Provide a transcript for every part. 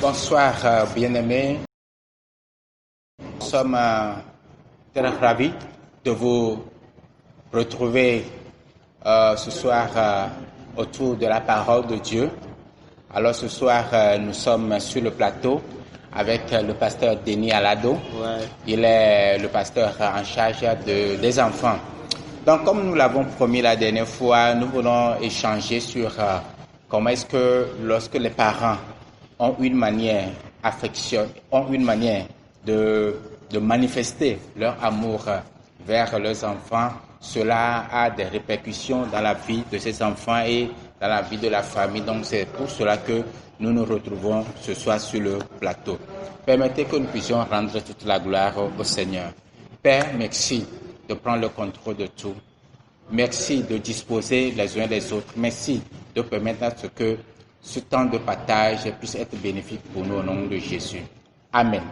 Bonsoir, bien-aimés. Nous sommes très ravis de vous retrouver ce soir autour de la parole de Dieu. Alors ce soir, nous sommes sur le plateau avec le pasteur Denis Alado. Ouais. Il est le pasteur en charge des enfants. Donc, comme nous l'avons promis la dernière fois, nous voulons échanger sur comment est-ce que lorsque les parents ont une manière de manifester leur amour vers leurs enfants, cela a des répercussions dans la vie de ces enfants et dans la vie de la famille. Donc, c'est pour cela que nous nous retrouvons ce soir sur le plateau. Permettez que nous puissions rendre toute la gloire au Seigneur. Père, merci de prendre le contrôle de tout. Merci de disposer les uns les autres. Merci de permettre à ce que ce temps de partage puisse être bénéfique pour nous au nom de Jésus. Amen.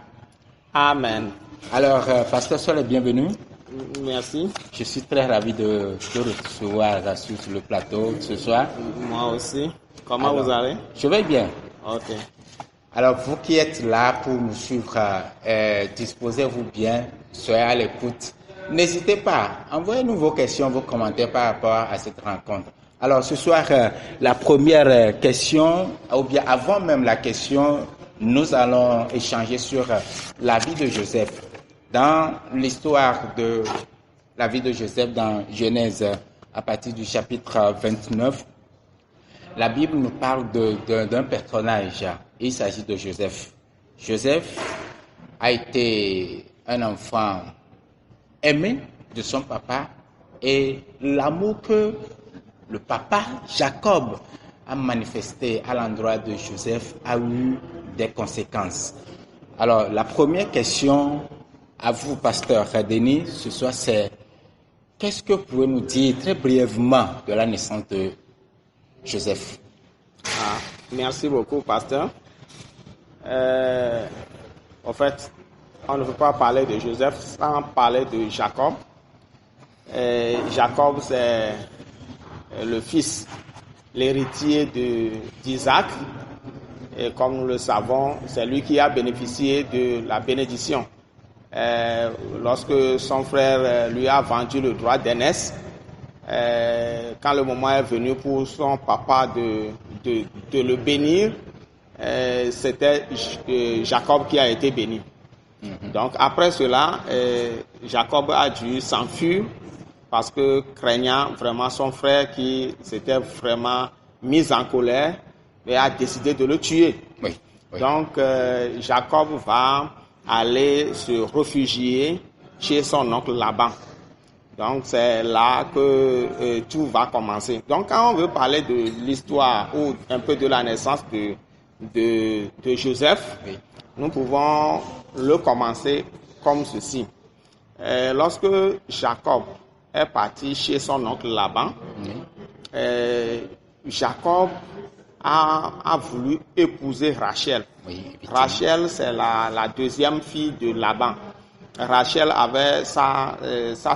Amen. Alors, pasteur, soyez le bienvenu. Merci. Je suis très ravi de recevoir sur le plateau ce soir. Moi aussi. Comment vous allez? Je vais bien. Ok. Alors, vous qui êtes là pour nous suivre, disposez-vous bien, soyez à l'écoute. N'hésitez pas, envoyez-nous vos questions, vos commentaires par rapport à cette rencontre. Alors, ce soir, la première question, ou bien avant même la question, nous allons échanger sur la vie de Joseph. Dans l'histoire de la vie de Joseph dans Genèse, à partir du chapitre 29, la Bible nous parle d'un personnage. Il s'agit de Joseph. Joseph a été un enfant aimé de son papa et l'amour que le papa Jacob a manifesté à l'endroit de Joseph a eu des conséquences. Alors, la première question à vous, pasteur Denis, ce soir, c'est qu'est-ce que vous pouvez nous dire très brièvement de la naissance de Joseph? Merci beaucoup, pasteur. En fait, on ne peut pas parler de Joseph sans parler de Jacob. Jacob, c'est le fils, l'héritier d'Isaac. Et comme nous le savons, c'est lui qui a bénéficié de la bénédiction. Lorsque son frère lui a vendu le droit d'aînesse, quand le moment est venu pour son papa de le bénir, c'était Jacob qui a été béni. Donc après cela, Jacob a dû s'enfuir parce que craignant vraiment son frère qui s'était vraiment mis en colère et a décidé de le tuer. Oui. Donc Jacob va aller se réfugier chez son oncle Laban. Donc c'est là que tout va commencer. Donc quand on veut parler de l'histoire ou un peu de la naissance de Joseph, Oui. nous pouvons le commencer comme ceci. Lorsque Jacob est parti chez son oncle Laban, Jacob a voulu épouser Rachel. Oui, Rachel, c'est la deuxième fille de Laban. Rachel avait sa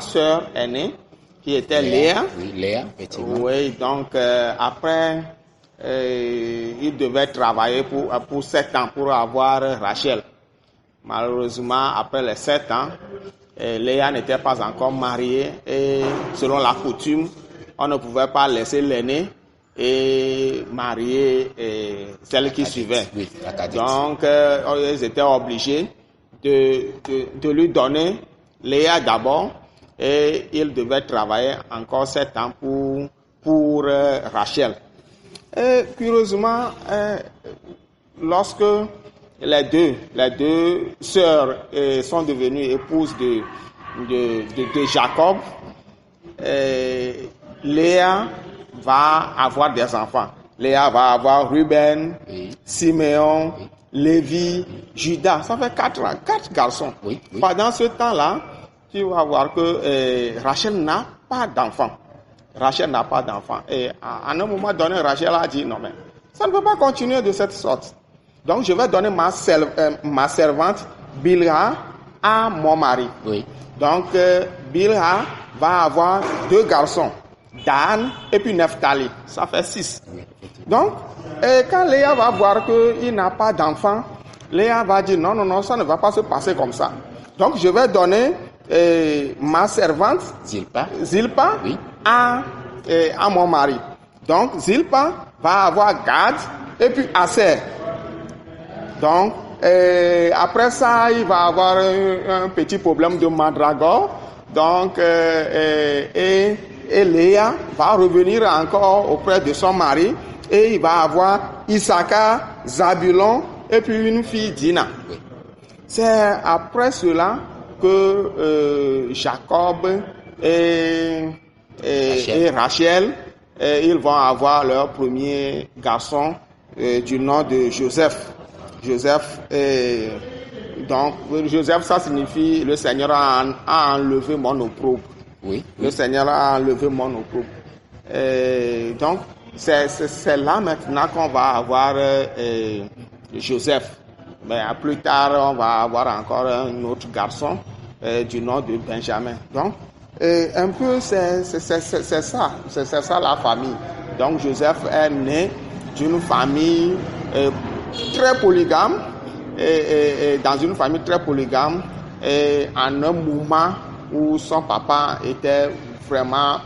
sœur aînée qui était Léa. Oui, Léa, effectivement. Oui, donc après, il devait travailler pour 7 ans pour avoir Rachel. Malheureusement, après les 7 ans, Léa n'était pas encore mariée et selon la coutume, on ne pouvait pas laisser l'aînée et marier celle qui suivait. Oui, la cadette. Donc, ils étaient obligés de lui donner Léa d'abord et il devait travailler encore 7 ans pour Rachel. Et curieusement, lorsque les deux sœurs sont devenues épouses de Jacob, Léa va avoir des enfants. Léa va avoir Ruben, Oui. Siméon, Oui. Lévi, Judas. Ça fait 4 garçons. Oui. Pendant ce temps-là, tu vas voir que Rachel n'a pas d'enfant. Et à un moment donné, Rachel a dit, non mais, ça ne peut pas continuer de cette sorte. Donc, je vais donner ma servante Bilha à mon mari. Oui. Donc, Bilha va avoir 2 garçons, Dan et puis Nephtali. Ça fait 6. Oui. Donc, quand Léa va voir qu'il n'a pas d'enfant, Léa va dire non, ça ne va pas se passer comme ça. Donc, je vais donner ma servante Zilpa oui. à mon mari. Donc, Zilpa va avoir Gad et puis Aser. Donc, après ça, il va avoir un petit problème de mandragore. Donc, et Léa va revenir encore auprès de son mari et il va avoir Issachar, Zabulon et puis une fille Dina. Oui. C'est après cela que Jacob et Rachel ils vont avoir leur premier garçon du nom de Joseph. Donc Joseph, ça signifie le Seigneur a enlevé mon opprobre. Oui. Le Seigneur a enlevé mon opprobre. Donc c'est là maintenant qu'on va avoir Joseph. Mais plus tard, on va avoir encore un autre garçon du nom de Benjamin. Donc, un peu, c'est ça la famille. Donc, Joseph est né d'une famille très polygame, et dans une famille très polygame, et en un moment où son papa était vraiment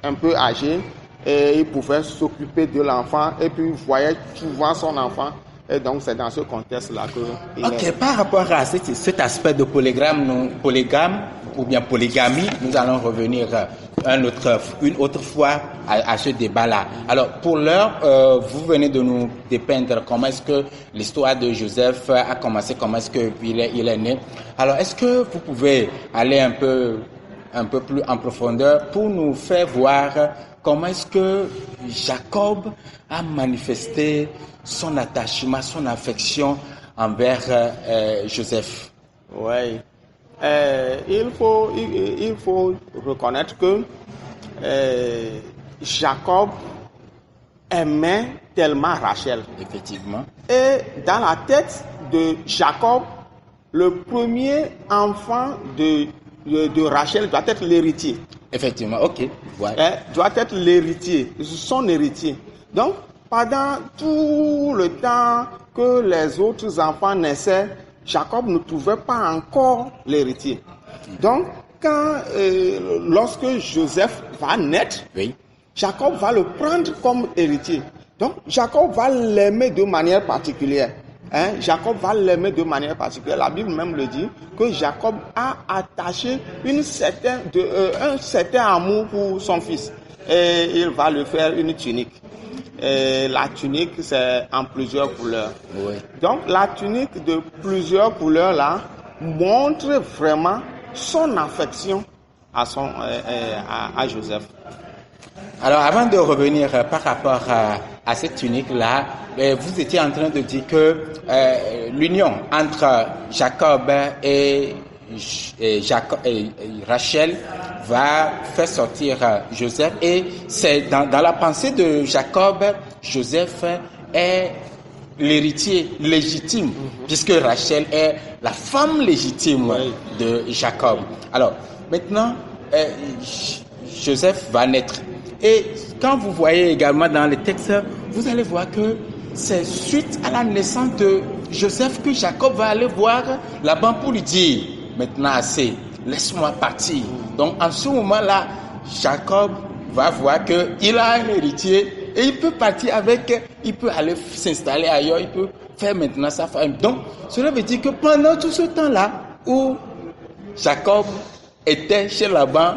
un peu âgé, et il pouvait s'occuper de l'enfant, et puis il voyait souvent son enfant. Et donc, c'est dans ce contexte-là que... Ok, par rapport à cet aspect de polygame ou bien polygamie, nous allons revenir une autre fois à ce débat-là. Alors, pour l'heure, vous venez de nous dépeindre comment est-ce que l'histoire de Joseph a commencé, comment est-ce qu'il est né. Alors, est-ce que vous pouvez aller un peu plus en profondeur pour nous faire voir comment est-ce que Jacob a manifesté son attachement, son affection envers Joseph? Oui. Il faut reconnaître que Jacob aimait tellement Rachel. Effectivement. Et dans la tête de Jacob, le premier enfant de Rachel doit être l'héritier. Effectivement, ok. Ouais. Doit être l'héritier, son héritier. Donc, pendant tout le temps que les autres enfants naissaient, Jacob ne trouvait pas encore l'héritier. Donc, lorsque Joseph va naître, oui, Jacob va le prendre comme héritier. Donc, Jacob va l'aimer de manière particulière. Jacob va l'aimer de manière particulière. La Bible même le dit que Jacob a attaché un certain amour pour son fils. Et il va lui faire une tunique. Et la tunique, c'est en plusieurs couleurs. Oui. Donc, la tunique de plusieurs couleurs là montre vraiment son affection à Joseph. Alors, avant de revenir par rapport à cette tunique-là, vous étiez en train de dire que l'union entre Jacob et Rachel va faire sortir Joseph, et c'est dans la pensée de Jacob, Joseph est l'héritier légitime, puisque Rachel est la femme légitime de Jacob. Alors, maintenant, Joseph va naître. Et quand vous voyez également dans le texte, vous allez voir que c'est suite à la naissance de Joseph que Jacob va aller voir Laban pour lui dire, maintenant assez, laisse-moi partir. Donc en ce moment-là, Jacob va voir qu'il a un héritier et il peut partir il peut aller s'installer ailleurs, il peut faire maintenant sa famille. Donc cela veut dire que pendant tout ce temps-là où Jacob était chez Laban,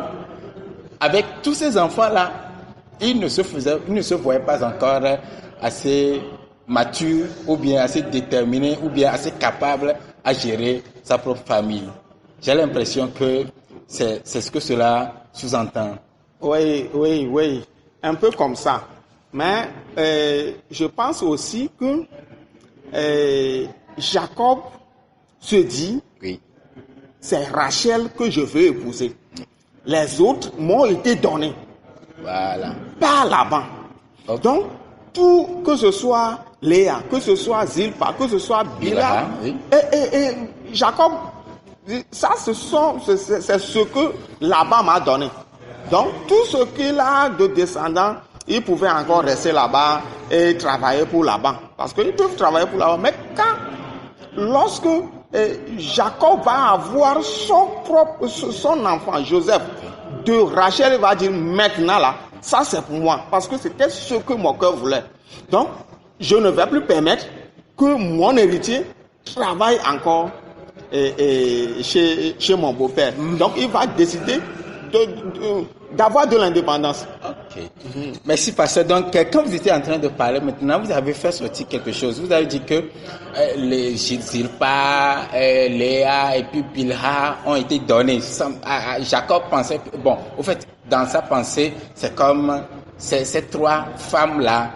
avec tous ces enfants-là, il ne se voyait pas encore assez mature ou bien assez déterminé ou bien assez capable à gérer sa propre famille. J'ai l'impression que c'est ce que cela sous-entend. Oui, un peu comme ça. Mais je pense aussi que Jacob se dit, oui, c'est Rachel que je veux épouser. Les autres m'ont été donnés. Voilà. Par Laban. Okay. Donc, tout, que ce soit Léa, que ce soit Zilpa, que ce soit Bilha, oui, et Jacob, ça c'est ce que Laban m'a donné. Donc, tout ce qu'il a de descendants, ils pouvaient encore rester là-bas et travailler pour Laban. Parce qu'ils peuvent travailler pour Laban. Mais lorsque Jacob va avoir son enfant, Joseph, de Rachel, il va dire maintenant là, ça c'est pour moi. Parce que c'était ce que mon cœur voulait. Donc, je ne vais plus permettre que mon héritier travaille encore chez mon beau-père. Donc, il va décider d'avoir de l'indépendance. Ok. Merci, pasteur. Donc, quand vous étiez en train de parler, maintenant, vous avez fait sortir quelque chose. Vous avez dit que les Zilpa, Léa et puis Bilha ont été donnés. Jacob pensait, bon, au fait, dans sa pensée, c'est comme ces trois femmes-là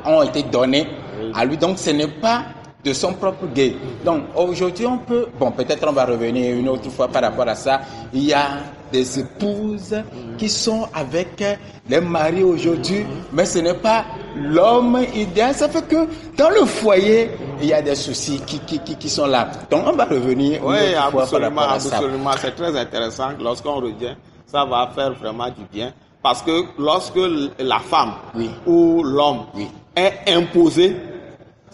ont été données à lui. Donc, ce n'est pas de son propre gré. Donc, aujourd'hui, on peut, bon, peut-être on va revenir une autre fois par rapport à ça. Il y a des épouses qui sont avec les maris aujourd'hui, mais ce n'est pas l'homme idéal. Ça fait que dans le foyer, il y a des soucis qui sont là. Donc, on va revenir une autre fois par rapport à ça. Absolument, c'est très intéressant. Lorsqu'on revient, ça va faire vraiment du bien. Parce que lorsque la femme ou l'homme est imposé,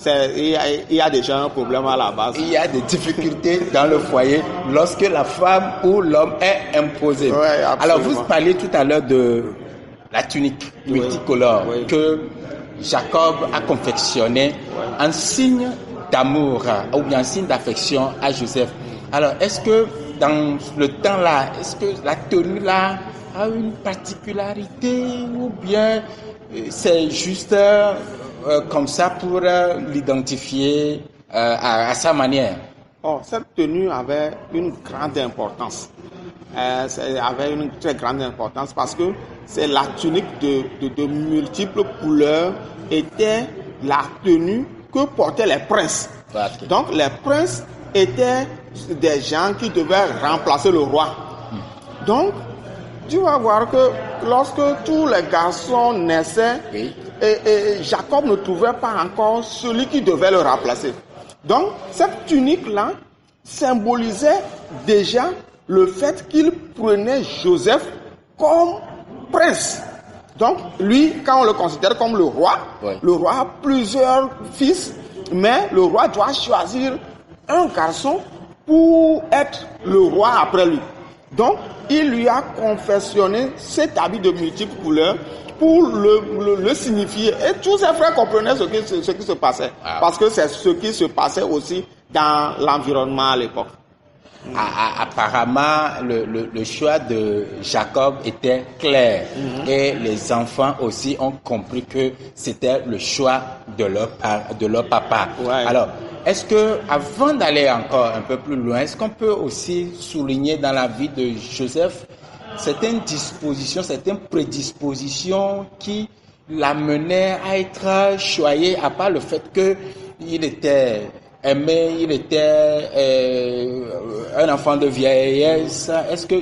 il y a déjà un problème à la base. Il y a des difficultés dans le foyer lorsque la femme ou l'homme est imposé. Ouais, alors, vous parliez tout à l'heure de la tunique multicolore que Jacob a confectionnée en signe d'amour ou bien en signe d'affection à Joseph. Alors, est-ce que dans le temps-là, est-ce que la tenue-là a une particularité ou bien c'est juste comme ça pour l'identifier à sa manière? Cette tenue avait une grande importance. Avait une très grande importance parce que c'est la tunique de multiples couleurs était la tenue que portaient les princes. Okay. Donc les princes étaient des gens qui devaient remplacer le roi. Donc tu vas voir que lorsque tous les garçons naissaient, et Jacob ne trouvait pas encore celui qui devait le remplacer. Donc, cette tunique-là symbolisait déjà le fait qu'il prenait Joseph comme prince. Donc, lui, quand on le considère comme le roi a plusieurs fils, mais le roi doit choisir un garçon pour être le roi après lui. Donc, il lui a confectionné cet habit de multiples couleurs pour le signifier. Et tous ses frères comprenaient ce qui se passait. Parce que c'est ce qui se passait aussi dans l'environnement à l'époque. Apparemment, le choix de Jacob était clair. Et les enfants aussi ont compris que c'était le choix de leur papa. Alors, est-ce que, avant d'aller encore un peu plus loin, est-ce qu'on peut aussi souligner dans la vie de Joseph certaines dispositions, certaines prédispositions qui l'amenaient à être choyé, à part le fait qu'il était aimé, il était un enfant de vieillesse? Est-ce que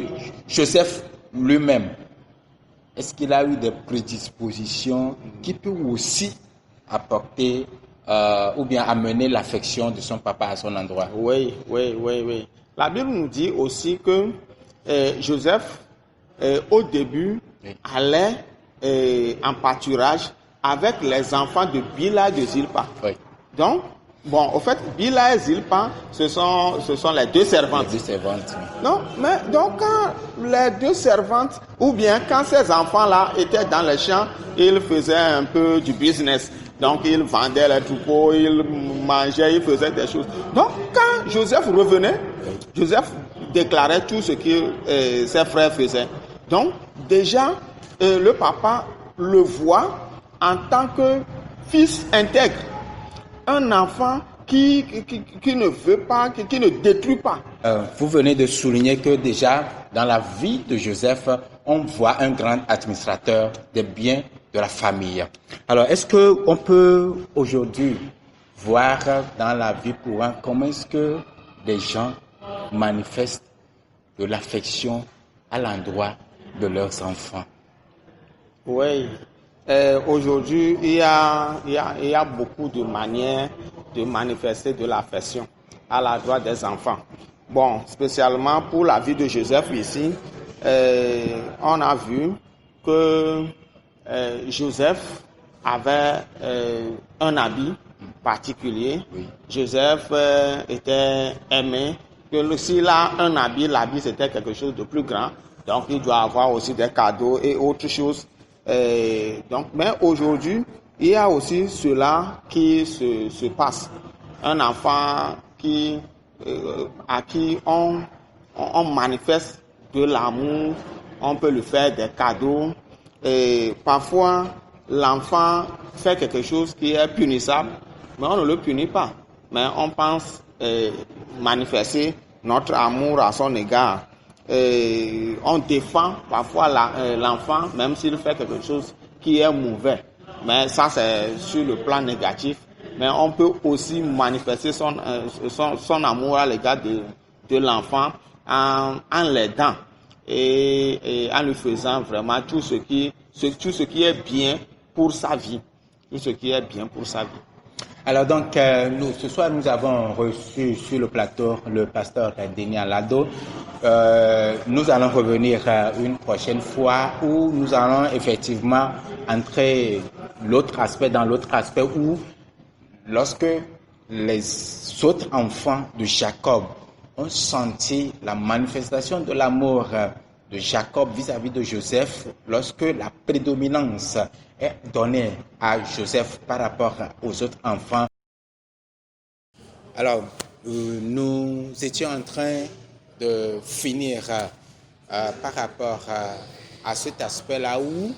Joseph lui-même, est-ce qu'il a eu des prédispositions qui peuvent aussi apporter ou bien amener l'affection de son papa à son endroit? Oui. La Bible nous dit aussi que Joseph, au début, allait en pâturage avec les enfants de Bilha et de Zilpa. Donc, bon, au fait, Bilha et Zilpa, ce sont les deux servantes. Les deux servantes. Non, mais donc quand les deux servantes, ou bien quand ces enfants-là étaient dans les champs, ils faisaient un peu du business. Donc, ils vendaient les troupeaux, ils mangeaient, ils faisaient des choses. Donc, quand Joseph revenait, Joseph déclarait tout ce que ses frères faisaient. Donc, déjà, le papa le voit en tant que fils intègre. Un enfant qui ne veut pas, qui ne détruit pas. Vous venez de souligner que déjà, dans la vie de Joseph, on voit un grand administrateur des biens de la famille. Alors, est-ce qu'on peut aujourd'hui voir dans la vie courante comment est-ce que les gens manifestent de l'affection à l'endroit de leurs enfants? Oui. Aujourd'hui, il y a beaucoup de manières de manifester de l'affection à l'endroit des enfants. Bon, spécialement pour la vie de Joseph ici, on a vu que Joseph avait un habit particulier. Oui. Joseph était aimé. Que s'il a un habit, l'habit c'était quelque chose de plus grand. Donc il doit avoir aussi des cadeaux et autres choses. Donc, mais aujourd'hui, il y a aussi cela qui se passe. Un enfant à qui on manifeste de l'amour, on peut lui faire des cadeaux. Et parfois, l'enfant fait quelque chose qui est punissable, mais on ne le punit pas. Mais on pense manifester notre amour à son égard. Et on défend parfois l'enfant, même s'il fait quelque chose qui est mauvais. Mais ça, c'est sur le plan négatif. Mais on peut aussi manifester son amour à l'égard de l'enfant en l'aidant et en lui faisant vraiment tout ce qui est bien pour sa vie. Tout ce qui est bien pour sa vie. Alors donc, ce soir, nous avons reçu sur le plateau le pasteur Denis Alado. Nous allons revenir une prochaine fois où nous allons effectivement entrer dans l'autre aspect où, lorsque les autres enfants de Jacob ont senti la manifestation de l'amour de Jacob vis-à-vis de Joseph, lorsque la prédominance est donnée à Joseph par rapport aux autres enfants. Alors, nous étions en train de finir par rapport à cet aspect-là où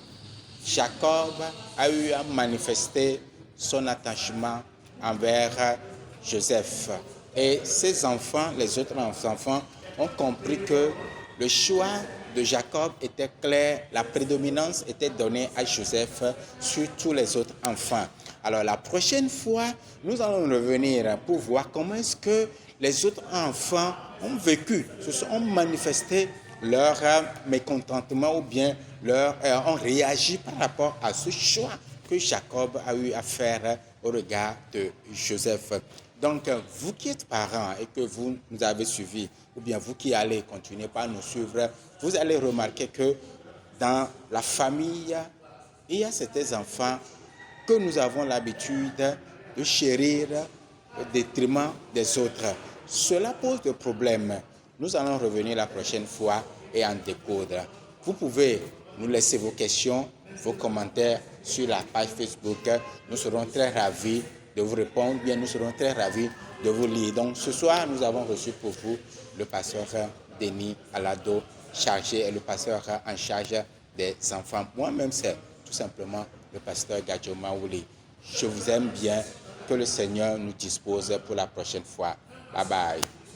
Jacob a eu à manifester son attachement envers Joseph. Et ses enfants, les autres enfants, ont compris que le choix de Jacob était clair, la prédominance était donnée à Joseph sur tous les autres enfants. Alors la prochaine fois, nous allons revenir pour voir comment est-ce que les autres enfants ont vécu, ont manifesté leur mécontentement ou bien ont réagi par rapport à ce choix que Jacob a eu à faire au regard de Joseph. Donc, vous qui êtes parents et que vous nous avez suivis, ou bien vous qui allez continuer par nous suivre, vous allez remarquer que dans la famille, il y a certains enfants que nous avons l'habitude de chérir au détriment des autres. Cela pose des problèmes. Nous allons revenir la prochaine fois et en découdre. Vous pouvez nous laisser vos questions, vos commentaires sur la page Facebook. Nous serons très ravis de vous répondre, bien nous serons très ravis de vous lire. Donc ce soir, nous avons reçu pour vous le pasteur Denis Alado, le pasteur en charge des enfants. Moi-même, c'est tout simplement le pasteur Gadjo Maouli. Je vous aime bien. Que le Seigneur nous dispose pour la prochaine fois. Bye bye.